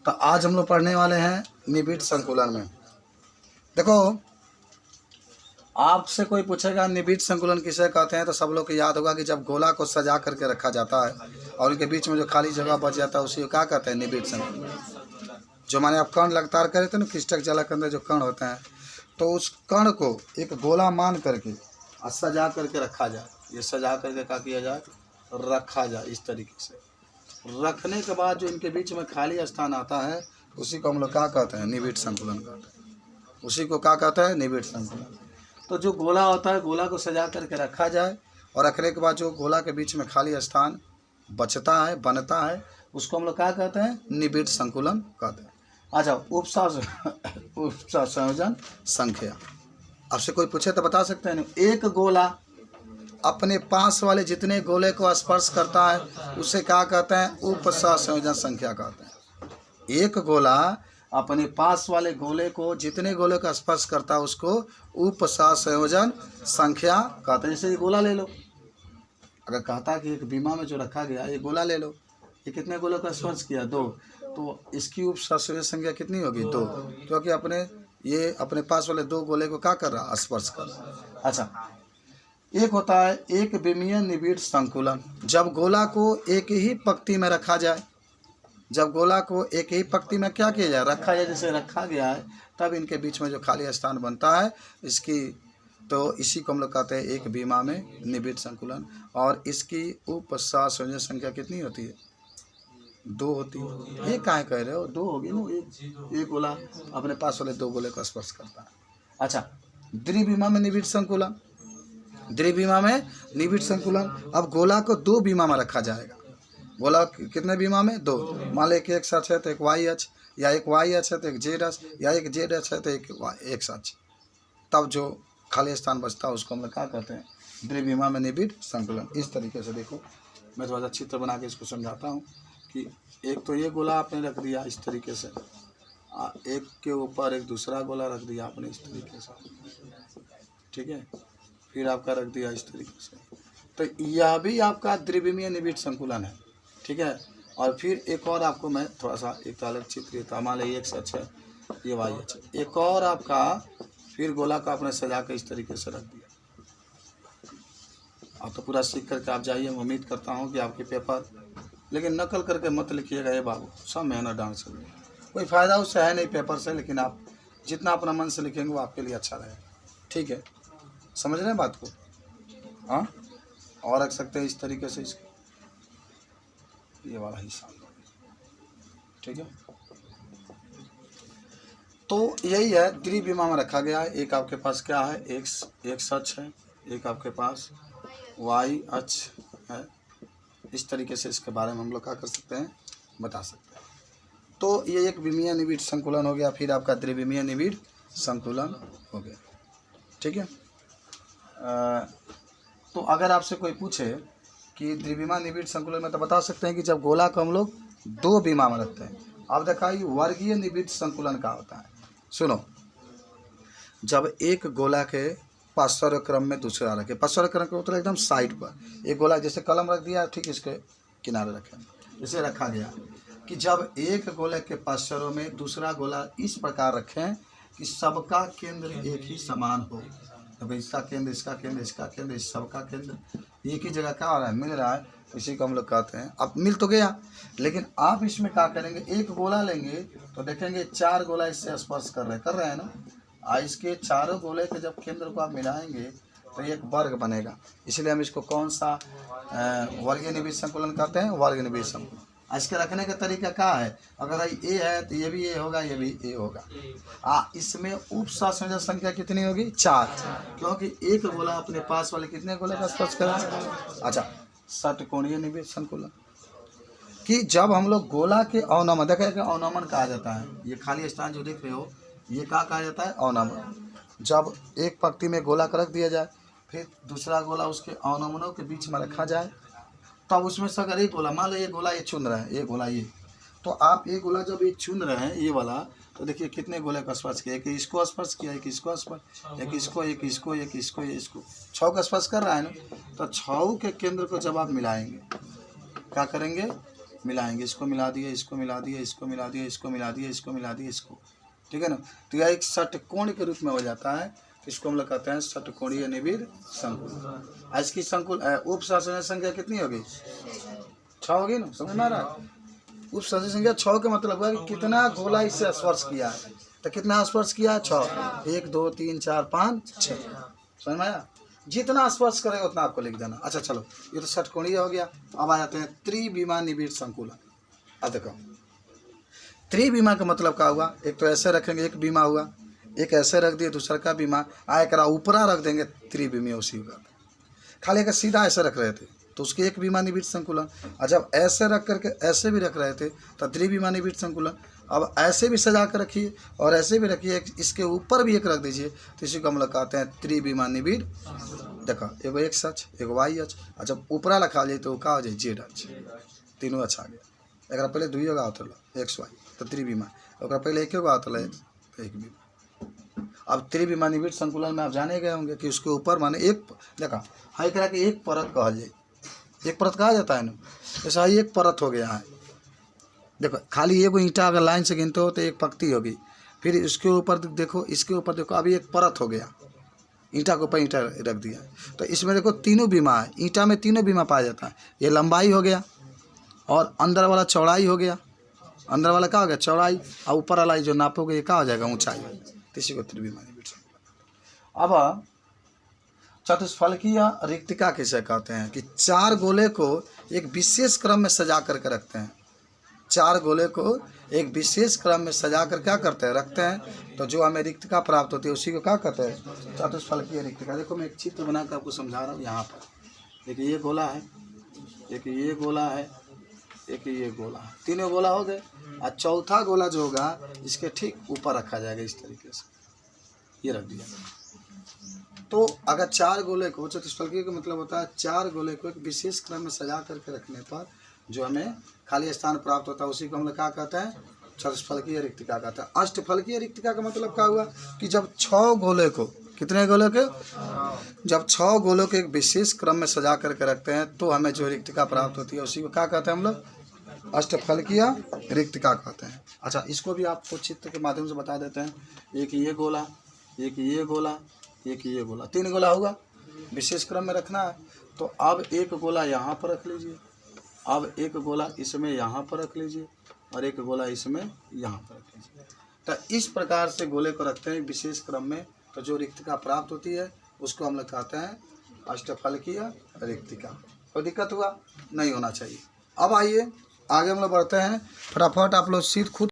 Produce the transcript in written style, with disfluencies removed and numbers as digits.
तो आज हम लोग पढ़ने वाले हैं निबिड़ संकुलन में। देखो, आपसे कोई पूछेगा निबिड़ संकुलन किसे कहते हैं तो सब लोग को याद होगा कि जब गोला को सजा करके रखा जाता है और उनके बीच में जो खाली जगह बच जाता है उसी को क्या कहते हैं, निबिड़ संकुलन। जो माने आप कण लगातार करे थे ना, किष्टक जला के अंदर जो कण होते हैं, तो उस कण को एक गोला मान करके सजा करके रखा जाए। ये सजा करके क्या किया जाए, रखा जाए। इस तरीके से रखने के बाद जो इनके बीच में खाली स्थान आता है उसी को हम लोग क्या कहते हैं, निबिड़ संकुलन कहते हैं। उसी को क्या कहते हैं, निबिड़ संकुलन। तो जो गोला होता है, गोला को सजा करके रखा जाए और रखने के बाद जो गोला के बीच में खाली स्थान बचता है, बनता है, उसको हम लोग क्या कहते हैं, निबिड़ संकुलन कहते हैं। आ जाओ, उपसा संयोजन संख्या। आपसे कोई पूछे तो बता सकते हैं। एक गोला अपने पास वाले जितने गोले को स्पर्श करता है उसे क्या कहते हैं, उपसंयोजन संख्या कहते हैं। एक गोला अपने पास वाले गोले को जितने गोले का स्पर्श करता है उसको उपसंयोजन संख्या कहते हैं। जैसे ये गोला ले लो, अगर कहता है कि एक बीमा में जो रखा गया ये गोला ले लो, ये कितने गोलों का स्पर्श किया, 2, तो इसकी उपसंयोजन संख्या कितनी होगी, 2, क्योंकि ये अपने पास वाले 2 गोले को क्या कर रहा, स्पर्श कर रहा। अच्छा, एक होता है एक विमीय निबिड़ संकुलन। जब गोला को एक ही पंक्ति में रखा जाए, जब गोला को एक ही पंक्ति में क्या किया जाए, रखा जाए, जैसे रखा गया है, तब इनके बीच में जो खाली स्थान बनता है इसकी, तो इसी को हम लोग कहते हैं एक विमा में निबिड़ संकुलन। और इसकी उपसंयोजन संख्या कितनी होती है, 2 होती है। ये काहे कह रहे हो, 2 होगी ना, एक गोला अपने पास वाले 2 गोले का स्पर्श करता है। अच्छा, द्विविमा में निबिड़ संकुलन। द्विविमा में निबिड़ संकुलन। अब गोला को 2 विमा में रखा जाएगा। गोला कितने विमा में, 2। मान लो एक एक्स अक्ष है तो एक वाई अक्ष, या एक वाई अक्ष है तो एक जेड अक्ष, या एक जेड अक्ष है तो एक एक्स अक्ष। तब जो खाली स्थान बचता है उसको हम लोग क्या कहते हैं, द्विविमा में निबिड़ संकुलन। इस तरीके से देखो, मैं थोड़ा सा चित्र बना के इसको समझाता हूँ कि एक तो ये गोला आपने रख दिया इस तरीके से, एक के ऊपर एक दूसरा गोला रख दिया आपने इस तरीके से, ठीक है, फिर आपका रख दिया इस तरीके से, तो यह भी आपका द्विविमीय निबिड़ संकुलन है, ठीक है। और फिर एक और आपको मैं थोड़ा सा एक अलग चित्र देता हूँ। मान लीजिए एक्स अक्ष है, ये वाई अक्ष, एक और आपका फिर गोला का आपने सजा के इस तरीके से रख दिया। आप तो पूरा सीख करके आप जाइए। मैं उम्मीद करता हूँ कि आपके पेपर, लेकिन नकल करके मत लिखिएगा ये बाबू, सब मेहनत डांट से, कोई फ़ायदा उससे है नहीं पेपर से, लेकिन आप जितना अपना मन से लिखेंगे वो आपके लिए अच्छा रहेगा, ठीक है। समझ रहे हैं बात को, हाँ। और रख सकते हैं इस तरीके से इसको, ये वाला हिस्सा, ठीक है। तो यही है, द्विविमा में रखा गया है। एक आपके पास क्या है, एक्स अक्ष है, एक आपके पास वाई अक्ष है। इस तरीके से इसके बारे में हम लोग क्या कर सकते हैं, बता सकते हैं। तो ये एक विमीय निबिड़ संकुलन हो गया, फिर आपका द्विविमीय निबिड़ संकुलन हो गया, ठीक है। तो अगर आपसे कोई पूछे कि द्विविमा निबिड़ संकुलन में, तो बता सकते हैं कि जब गोला को हम लोग 2 विमा में रखते हैं। अब दिखाइए वर्गीय निबिड़ संकुलन का होता है। सुनो, जब एक गोला के पार्श्व क्रम में दूसरा रखे, पार्श्व क्रम के मतलब एकदम साइड पर एक गोला, जैसे कलम रख दिया ठीक इसके किनारे रखें, इसे रखा गया कि जब एक गोले के पार्श्व में दूसरा गोला इस प्रकार रखें कि सबका केंद्र एक ही समान हो। अब इसका केंद्र, इसका केंद्र, इसका केंद्र, इस सबका केंद्र एक ही जगह क्या हो रहा है, मिल रहा है, इसी को हम लोग कहते हैं। अब मिल तो गया, लेकिन आप इसमें क्या करेंगे, एक गोला लेंगे तो देखेंगे 4 गोला इससे स्पर्श कर रहे हैं ना। इसके चारों गोले के जब केंद्र को आप मिलाएंगे तो एक वर्ग बनेगा। इसलिए हम इसको कौन सा वर्गीय निबिड़ संकुलन कहते हैं, वर्ग निबिड़ संकुलन। इसके रखने का तरीका क्या है, अगर ए है तो ये भी ए होगा, ये भी ए होगा। इसमें उपसंयोजन संख्या कितनी होगी, 4, क्योंकि एक गोला अपने पास वाले कितने गोले का स्पर्श करा। अच्छा, षटकोणीय निबिड़ संकुलन कि जब हम लोग गोला के अवनमन, देखिए अवनमन कहा जाता है, ये खाली स्थान जो देख रहे हो ये क्या कहा जाता है, अवनमन। जब एक पंक्ति में गोला का रख दिया जाए, फिर दूसरा गोला उसके अवनमनों के बीच में रखा जाए, तब उसमें से अगर एक गोला, मान लो ये गोला ये चुन रहा है, ये गोला ये, तो आप ये गोला जब ये चुन रहे हैं ये वाला, तो देखिए कितने गोले का स्पर्श किया, एक इसको स्पर्श किया, एक इसको स्पर्श, एक इसको, एक इसको, एक इसको, ये इसको, 6 का स्पर्श कर रहा है ना। तो 6 के केंद्र को जब आप मिलाएंगे क्या करेंगे, मिलाएंगे, इसको मिला दिए, इसको मिला दिए, इसको मिला दिए, इसको मिला दिए, इसको मिला दिए, इसको, ठीक है ना। तो यह एक षटकोण के रूप में हो जाता है। इसको हम लोग कहते हैं षटकोणीय निबिड़ संकुल। इसकी संकुल उप संयोजन संख्या कितनी होगी? 6 होगी ना, समझ में आ रहा है। उप संयोजन संख्या 6 का मतलब हुआ कि कितना गोला इससे स्पर्श किया है। तो कितना स्पर्श किया है? 6। 1 2 3 4 5 6, समझ में आया। जितना स्पर्श करेगा उतना आपको लिख देना। अच्छा चलो, ये तो षटकोणीय हो गया। अब आ जाते हैं त्रिविमा निबिड़ संकुलन। अब देखो त्रिविमा का मतलब क्या हुआ? एक तो ऐसे रखेंगे, एक बीमा हुआ, एक ऐसे रख दिए, दूसरा का बीमा आयकरा ऊपरा रख देंगे, त्रिविमीय उसी का। खाली अगर सीधा ऐसे रख रहे थे तो उसके एक विमा निबिड़ संकुलन, और जब ऐसे रख करके ऐसे भी रख रहे थे तो त्रिविमा निबिड़ संकुलन। अब ऐसे भी सजा कर रखिए और ऐसे भी रखिए, इसके ऊपर भी एक रख दीजिए, तो इसी को हम लोग कहते हैं त्रिविमा निबिड़। देखो एगो एक्स अक्ष, एगो वाई अक्ष, और जब ऊपरा रखा जाए तो का हो जाए जेड अक्ष, तीनों अक्ष आ गया। एक पहले दुइयो का होता एक्स वाई तो त्रिविमा, और पहले एक होता एक्स तो एक विमा। अब त्रिविमा निबिड़ संकुलन में आप जाने गए होंगे कि उसके ऊपर माने एक, देखा हाई करा के एक परत कहा जाए, एक परत कहा जाता है ना, ऐसा ही एक परत हो गया है। देखो खाली एगो ईंटा अगर लाइन से गिनते हो तो एक पंक्ति होगी, फिर इसके ऊपर देखो, इसके ऊपर देखो, अभी एक परत हो गया, ईंटा के ऊपर ईंटा रख दिया। तो इसमें देखो तीनों बीमा है, ईंटा में तीनों बीमा पाया जाता है। ये लंबाई हो गया और अंदर वाला चौड़ाई हो गया, अंदर वाला क्या हो गया? चौड़ाई, और ऊपर वाला जो नापोगे ये क्या हो जाएगा? ऊंचाई। इसी को त्रिविमा निबिड़ संकुलन। अब चतुष्फलकीय रिक्तिका किसे कहते हैं? कि 4 गोले को एक विशेष क्रम में सजा करके रखते हैं। 4 गोले को एक विशेष क्रम में सजा कर क्या करते हैं? रखते हैं। तो जो हमें रिक्तिका प्राप्त होती है उसी को क्या कहते हैं? चतुष्फलकीय रिक्तिका। देखो मैं एक चित्र बनाकर आपको समझा रहा हूँ। यहाँ पर एक ये गोला है, एक ये गोला है, एक ये गोला है, तीनों गोला हो गए। और चौथा गोला जो होगा इसके ठीक ऊपर रखा जाएगा, इस तरीके से ये रख दिया। तो अगर 4 गोले को, चतुष्फलकीय का मतलब होता है 4 गोले को एक विशेष क्रम में सजा करके रखने पर जो हमें खाली स्थान प्राप्त होता है उसी को हम लोग क्या कहते हैं? चतुष्फलकीय रिक्तिका कहते हैं। अष्टफलकीय रिक्तिका का मतलब क्या हुआ? कि जब 6 गोले को, कितने गोले के? जब 6 गोलों के एक विशेष क्रम में सजा करके रखते हैं तो हमें जो रिक्तिका प्राप्त होती है उसी को क्या कहते हैं हम लोग? अष्टफलकीय रिक्तिका कहते हैं। अच्छा इसको भी आपको चित्र के माध्यम से बता देते हैं। एक ये गोला, एक ये गोला, एक ये गोला, 3 गोला होगा, विशेष क्रम में रखना है। तो अब एक गोला यहाँ पर रख लीजिए, अब एक गोला इसमें यहाँ पर रख लीजिए, और एक गोला इसमें यहाँ पर रख लीजिए। तो इस प्रकार से गोले को रखते हैं विशेष क्रम में, तो जो रिक्तिका प्राप्त होती है उसको हम लोग कहते हैं अष्टफलकीय रिक्तिका। कोई दिक्कत हुआ? नहीं होना चाहिए। अब आइए आगे हम लोग बढ़ते हैं। फटाफट आप लोग सीट खुद